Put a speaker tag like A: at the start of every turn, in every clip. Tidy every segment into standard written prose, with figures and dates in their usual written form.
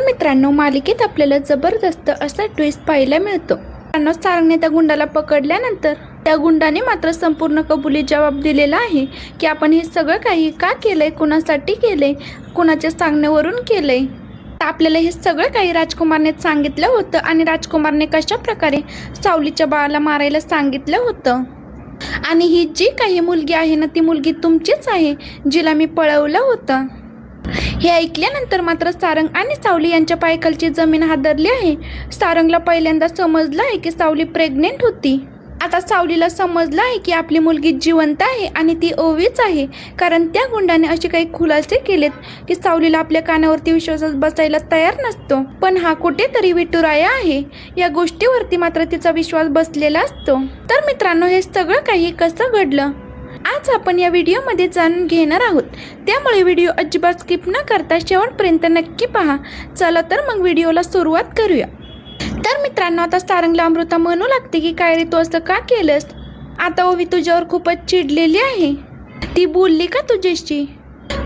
A: मित्रांनो, मालिकेत आपल्याला जबरदस्त असा ट्विस्ट पाहायला मिळतो। मित्रांनो, सारंगने त्या गुंडाला पकडल्यानंतर त्या गुंडाने मात्र संपूर्ण कबुली जवाब दिलेला आहे की आपण हे सगळं काही का केलंय, कुणासाठी केलंय, कुणाच्या सांगण्यावरून केलंय। आपल्याला हे सगळं काही राजकुमारने सांगितलं होतं आणि राजकुमारने कशा प्रकारे सावलीच्या बाळाला मारायला सांगितलं होतं आणि ही जी काही मुलगी आहे ना, ती मुलगी तुमचीच आहे जिला मी पळवलं होतं। हे ऐकल्यानंतर मात्र सारंग आणि सावली यांच्या पायाखालची जमीन हादरली आहे। सारंगला पहिल्यांदा समजलं आहे की सावली प्रेग्नेंट होती। आता सावलीला समजलं आहे की आपली मुलगी जिवंत आहे आणि ती ओवीच आहे, कारण त्या गुंडाने असे काही खुलासे केलेत की सावलीला आपल्या कानावरती विश्वासात बसायला तयार नसतो, पण हा कुठेतरी विटुराया आहे या गोष्टीवरती मात्र तिचा विश्वास बसलेला असतो। तर मित्रांनो, हे सगळं काही कसं घडलं आज आपण या व्हिडिओमध्ये जाणून घेणार आहोत, त्यामुळे व्हिडिओ अजिबात स्किप न करता शेवटपर्यंत नक्की पहा। चला तर मग व्हिडिओला सुरुवात करूया। तर मित्रांनो, आता सारंगला अमृता म्हणू लागते की काय रे, तू असं का केलंस? आता ओवी तुझ्यावर खूपच चिडलेली आहे, ती बोलली का तुझ्याशी?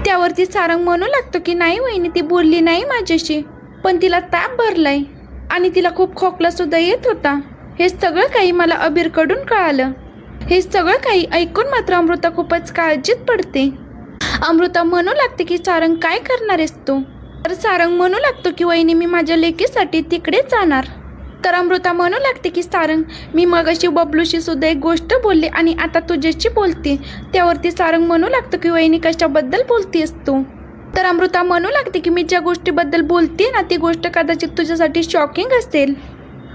A: त्यावरती सारंग म्हणू लागतो की नाही वहिनी, ती बोलली नाही माझ्याशी, पण तिला ताप भरलाय आणि तिला खूप खोकला सुद्धा येत होता। हे सगळं काही मला अबीरकडून कळालं। हे सगळं काही ऐकून मात्र अमृता खूपच काळजीत पडते। अमृता म्हणू लागते की सारंग काय करणार आहेस तू? तर सारंग म्हणू लागतो की वहिनी, मी माझ्या लेकीसाठी तिकडे जाणार। तर अमृता म्हणू लागते की सारंग, मी मगाशी बबलूशी सुद्धा एक गोष्ट बोलले आणि आता तुझ्याशी बोलते। त्यावरती सारंग म्हणू लागतो की वहिनी, कशाबद्दल बोलतेस तू? तर अमृता म्हणू लागते की मी ज्या गोष्टीबद्दल बोलते ना, ती गोष्ट कदाचित तुझ्यासाठी शॉकिंग असेल।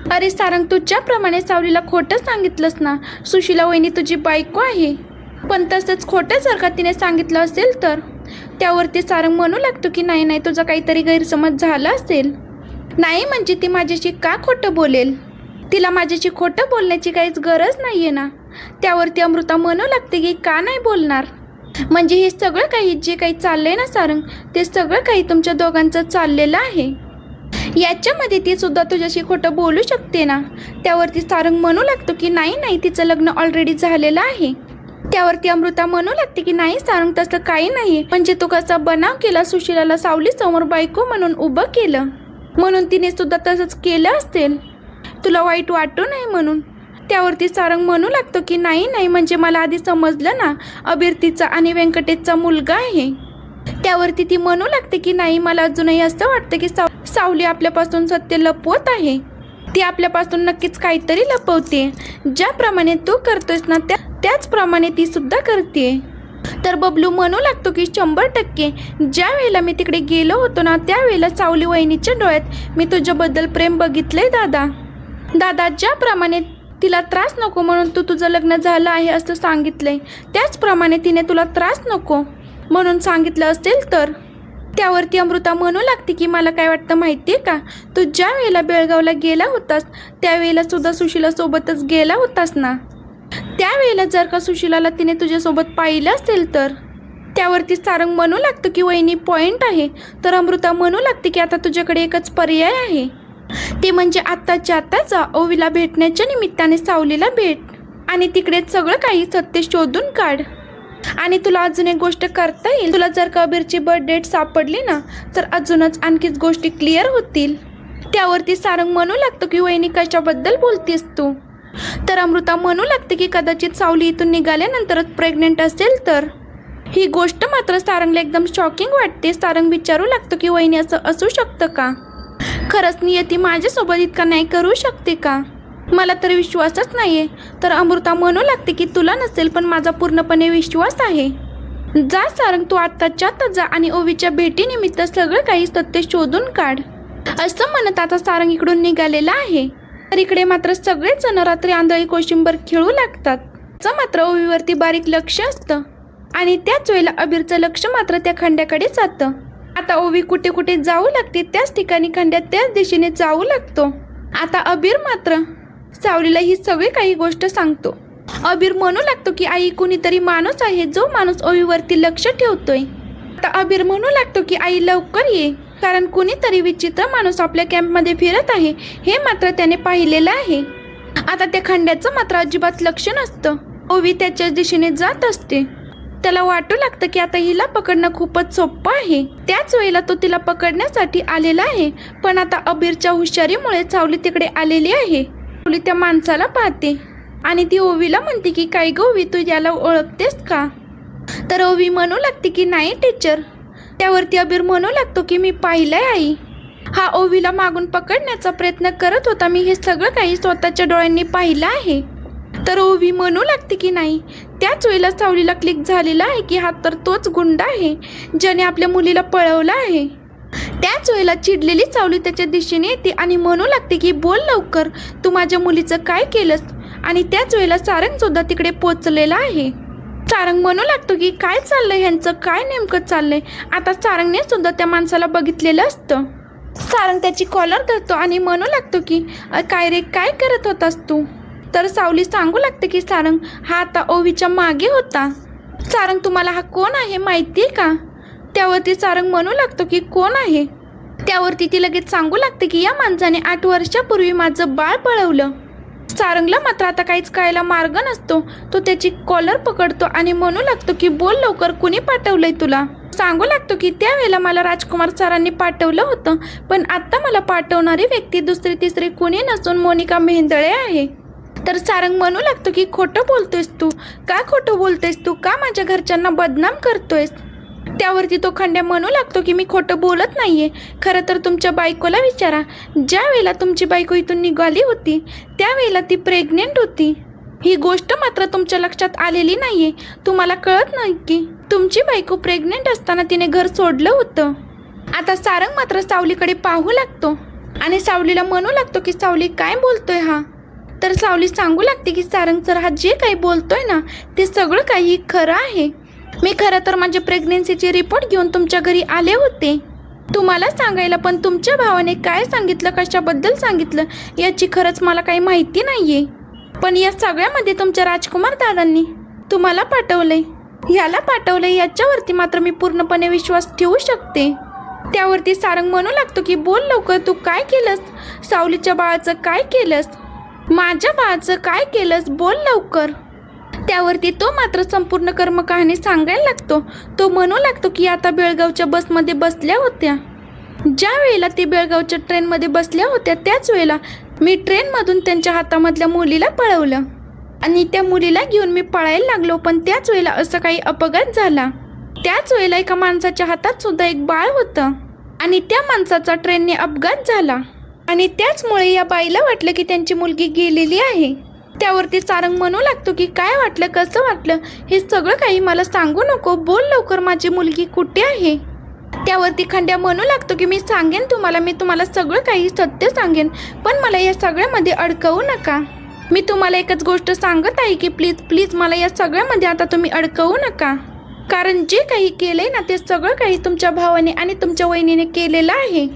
A: अरे सारंग, तू ज्याप्रमाणे सावलीला खोटं सांगितलंस ना, सुशीला वहिनी तुझी बायको आहे, पण तसंच खोटं जर का तिने सांगितलं असेल तर? त्यावरती सारंग म्हणू लागतो की नाही नाही, तुझा काहीतरी गैरसमज झाला असेल। नाही म्हणजे ती माझ्याशी का खोटं बोलेल? तिला माझ्याशी खोटं बोलण्याची काहीच गरज नाही आहे ना। त्यावरती अमृता म्हणू लागते की का नाही बोलणार? म्हणजे हे सगळं काही जे काही चाललंय ना सारंग, ते सगळं काही तुमच्या दोघांचं चाललेलं आहे, याच्यामध्ये ती सुद्धा तुझ्याशी खोटं बोलू शकते ना। त्यावरती सारंग म्हणू लागतो की नाही नाही, तिचं लग्न ऑलरेडी झालेलं आहे। त्यावरती अमृता म्हणू लागते की नाही सारंग, तसं काही नाही, म्हणजे तू कसा बनाव केला, सुशीलाला सावली समोर बायको म्हणून उभं केलं म्हणून तिने सुद्धा तसंच केलं असेल, तुला वाईट वाटू नये म्हणून। त्यावरती सारंग म्हणू लागतो की नाही नाही, म्हणजे मला आधी समजलं ना, अबीर तिचा आणि व्यंकटेशचा मुलगा आहे। त्यावरती ती म्हणू लागते की नाही, मला अजूनही असं वाटतं की सावली आपल्यापासून सत्य लपवत आहे, ती आपल्यापासून नक्कीच काहीतरी लपवते। ज्याप्रमाणे तू करतोस ना, त्याचप्रमाणे ती सुद्धा करते। तर बबलू म्हणू लागतो की 100% ज्या वेळेला मी तिकडे गेलो होतो ना, त्यावेळेला सावली वहिनीच्या डोळ्यात मी तुझ्याबद्दल प्रेम बघितलंय दादा। ज्याप्रमाणे तिला त्रास नको म्हणून तू तुझं लग्न झालं आहे असं सांगितलंय, त्याचप्रमाणे तिने तुला त्रास नको म्हणून सांगितलं असेल तर? त्यावरती अमृता म्हणू लागते की मला काय वाटतं माहिती आहे का, तू ज्या वेळेला बेळगावला गेला होतास त्यावेळेला सुद्धा सुशीला सोबतच गेला होतास ना। त्यावेळेला जर का सुशीलाला तिने तुझ्यासोबत पाहिलं असेल तर? त्यावरती सारंग म्हणू लागतो की वहिनी पॉईंट आहे। तर अमृता म्हणू लागते की आता तुझ्याकडे एकच पर्याय आहे, ते म्हणजे आत्ताच्या आत्ता जा, ओवीला भेटण्याच्या निमित्ताने सावलीला भेट आणि तिकडे सगळं काही सत्य शोधून काढ। आणि तुला अजून एक गोष्ट करता येईल, तुला जर का अबीरची बर्थ डेट सापडली ना, तर अजूनच आणखीच गोष्टी क्लिअर होतील। त्यावरती सारंग म्हणू लागतो की वहिनी कशाबद्दल बोलतेस तू? तर अमृता म्हणू लागते की कदाचित सावली इथून निघाल्यानंतरच प्रेग्नेंट असेल तर? ही गोष्ट मात्र सारंगला एकदम शॉकिंग वाटते। सारंग विचारू लागतो की वहिनी असं असू शकतं का? खरंच नियती माझ्यासोबत इतका नाही करू शकते का? मला तर विश्वासच नाहीये। तर अमृता म्हणू लागते की तुला नसेल, पण माझा पूर्णपणे विश्वास आहे। जा सारंग, तू आत्ताच्या आत्ता जा आणि ओवीच्या भेटीनिमित्त सगळं काही सत्य शोधून काढ। असं म्हणत आता सारंग इकडून निघालेला आहे। तर इकडे मात्र सगळेच जण रात्री आंधळी कोशिंबर खेळू लागतात। त्याचं मात्र ओवीवरती बारीक लक्ष असतं आणि त्याच वेळेला अबीरचं लक्ष मात्र त्या खंड्याकडे जातं। आता ओवी कुठे कुठे जाऊ लागते, त्याच ठिकाणी खंड्या त्याच दिशेने जाऊ लागतो। आता अबीर मात्र सावलीला ही सगळी काही गोष्ट सांगतो। अबीर म्हणू लागतो की आई, कुणीतरी माणूस आहे जो माणूस ओवीवरती लक्ष ठेवतोय। आता अबीर म्हणू लागतो की आई लवकर ये, कारण कुणीतरी विचित्र माणूस आपल्या कॅम्पमध्ये फिरत आहे, हे मात्र त्याने पाहिलेलं आहे। आता त्या खंड्याचं मात्र अजिबात लक्ष नसतं, ओवी त्याच्याच दिशेने जात असते। त्याला वाटू लागतं की आता हिला पकडणं खूपच सोपं आहे. त्याच वेळेला तो तिला पकडण्यासाठी आलेला आहे. पण आता अबीरच्या हुशारीमुळे सावली तिकडे आलेली आहे. सावली त्या माणसाला पाहते आणि ती ओवीला म्हणते की काय गं ओवी, तू याला ओळखतेस का? तर ओवी म्हणू लागते की नाही टीचर. त्यावरती अबीर म्हणू लागतो की मी पाहिलंय आई. हा ओवीला मागून पकडण्याचा प्रयत्न करत होता. मी हे सगळं काही स्वतःच्या डोळ्यांनी पाहिलं आहे. तर ओवी म्हणू लागते की नाही. त्याच वेळेला सावलीला क्लिक झालेला आहे की हा तर तोच गुंड आहे ज्याने आपल्या मुलीला पळवलं आहे. त्याच वेळेला चिडलेली सावली त्याच्या दिशेने येते आणि म्हणू लागते की बोल लवकर, तू माझ्या मुलीचं काय केलंस? आणि त्याच वेळेला सारंग सुद्धा तिकडे पोचलेला आहे. सारंग म्हणू लागतो की काय चाललंय ह्यांचं, काय नेमकं चाललंय? आता सारंगने सुद्धा त्या माणसाला बघितलेलं असतं. सारंग त्याची कॉलर धरतो आणि म्हणू लागतो की काय रे, काय करत होतास तू? तर सावली सांगू लागते की सारंग हा आता ओवीच्या मागे होता. सारंग तुम्हाला हा कोण आहे माहिती आहे का? त्यावरती सारंग म्हणू लागतो की कोण आहे? त्यावरती ती लगेच सांगू लागते की या माणसाने 8 वर्षापूर्वी माझं बाळ पळवलं. सारंगला मात्र आता काहीच कळायला मार्ग नसतो. तो त्याची कॉलर पकडतो आणि म्हणू लागतो की बोल लवकर, कुणी पाठवलंय तुला? सांगू लागतो की त्यावेळेला मला राजकुमार सरांनी पाठवलं होतं, पण आता मला पाठवणारी व्यक्ती दुसरी तिसरी कुणी नसून मोनिका मेहेंदळे आहे. तर सारंग म्हणू लागतो की खोटं बोलतोयस तू, का खोटं बोलतोयस तू, का माझ्या घरच्यांना बदनाम करतोयस? त्यावरती तो खंड्या म्हणू लागतो की मी खोटं बोलत नाहीये. खरं तर तुमच्या बायकोला विचारा. ज्या वेळेला तुमची बायको इथून निघाली होती त्यावेळेला ती प्रेग्नेंट होती. ही गोष्ट मात्र तुमच्या लक्षात आलेली नाहीये. तुम्हाला कळत नाही की तुमची बायको प्रेग्नेंट असताना तिने घर सोडलं होतं. आता सारंग मात्र सावलीकडे पाहू लागतो आणि सावलीला म्हणू लागतो की सावली काय बोलतोय हा? तर सावली सांगू लागते की सारंग सर हा जे काही बोलतोय ना ते सगळं काही खरं आहे. मी खरं तर माझ्या प्रेग्नेन्सीचे रिपोर्ट घेऊन तुमच्या घरी आले होते तुम्हाला सांगायला, पण तुमच्या भावाने काय सांगितलं, कशाबद्दल सांगितलं याची खरंच मला काही माहिती नाहीये. पण या सगळ्यामध्ये तुमच्या राजकुमार दादांनी तुम्हाला पाठवलंय, ह्याला पाठवलंय याच्यावरती मात्र मी पूर्णपणे विश्वास ठेवू शकते. त्यावरती सारंग म्हणू लागतो की बोल लवकर, तू काय केलंस? सावलीच्या बाळाचं काय केलंस? माझ्या बाळाचं काय केलंस? बोल लवकर. त्यावरती तो मात्र संपूर्ण कर्मकहाणी सांगायला लागतो. तो म्हणू लागतो की आता बेळगावच्या बसमध्ये बसल्या होत्या. ज्या वेळेला ती बेळगावच्या ट्रेनमध्ये बसल्या होत्या त्याच वेळेला मी ट्रेनमधून त्यांच्या हातामधल्या मुलीला पळवलं आणि त्या मुलीला घेऊन मी पळायला लागलो. पण त्याच वेळेला असं काही अपघात झाला. त्याच वेळेला एका माणसाच्या हातात सुद्धा एक बाळ होतं आणि त्या माणसाचा ट्रेनने अपघात झाला आणि त्याचमुळे या बाईला वाटलं की त्यांची मुलगी गेलेली आहे. त्यावरती सारंग म्हणू लागतो की काय वाटलं, कसं वाटलं, हे सगळं काही मला सांगू नको, बोल लवकर, माझी मुलगी कुठे आहे? त्यावरती खंड्या म्हणू लागतो की मी सांगेन तुम्हाला, मी तुम्हाला सगळं काही सत्य सांगेन, पण मला या सगळ्यामध्ये अडकवू नका. मी तुम्हाला एकच गोष्ट सांगत आहे की प्लीज प्लीज मला या सगळ्यामध्ये आता तुम्ही अडकवू नका. कारण जे काही केलंय ना ते सगळं काही तुमच्या भावाने आणि तुमच्या वहिनीने केलेलं आहे.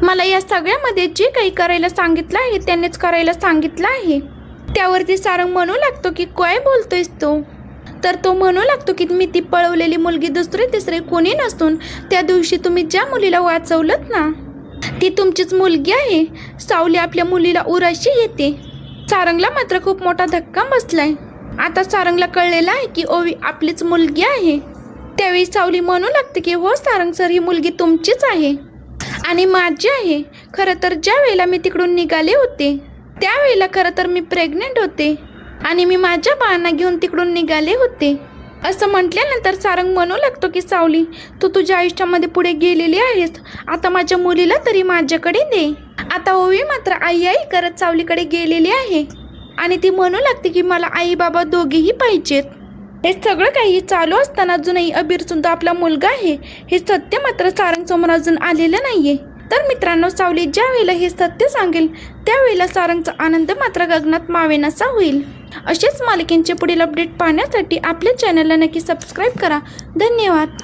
A: मला या सगळ्यामध्ये जे काही करायला सांगितलं आहे त्यांनीच करायला सांगितलं आहे. त्यावरती सारंग म्हणू लागतो की काय बोलतोयस तू? तर तो म्हणू लागतो की मी ती पळवलेली मुलगी दुसरी तिसरी कोणी नसून त्या दिवशी तुम्ही ज्या मुलीला वाचवलंत ना ती तुमचीच मुलगी आहे. सावली आपल्या मुलीला उराशी येते. सारंगला मात्र खूप मोठा धक्का बसलाय. आता सारंगला कळलेलं आहे की ओवी आपलीच मुलगी आहे. त्यावेळी सावली म्हणू लागते की हो सारंग सर, ही मुलगी तुमचीच आहे आणि माझी आहे. खरं तर ज्या वेळेला मी तिकडून निघाले होते त्यावेळेला खरं तर मी प्रेग्नेंट होते आणि मी माझ्या बाळांना घेऊन तिकडून निघाले होते. असं म्हटल्यानंतर सारंग म्हणू लागतो की सावली तू तुझ्या आयुष्यामध्ये पुढे गेलेली आहेस, आता माझ्या मुलीला तरी माझ्याकडे दे. आता ओवी मात्र आई आई करत सावलीकडे गेलेली आहे आणि ती म्हणू लागते की मला आई बाबा दोघेही पाहिजेत. हे सगळं काही चालू असताना अजूनही अबीर सुद्धा आपला मुलगा आहे हे सत्य मात्र सारंग समोर अजून आलेलं नाहीये. तर मित्रांनो, सावली ज्या वेळेला हे सत्य सांगेल त्यावेळेला सारंगचा आनंद मात्र गगनात मावेनासा होईल. असेच मालिकेंचे पुढील अपडेट पाहण्यासाठी आपल्या चॅनलला नक्की सबस्क्राईब करा. धन्यवाद.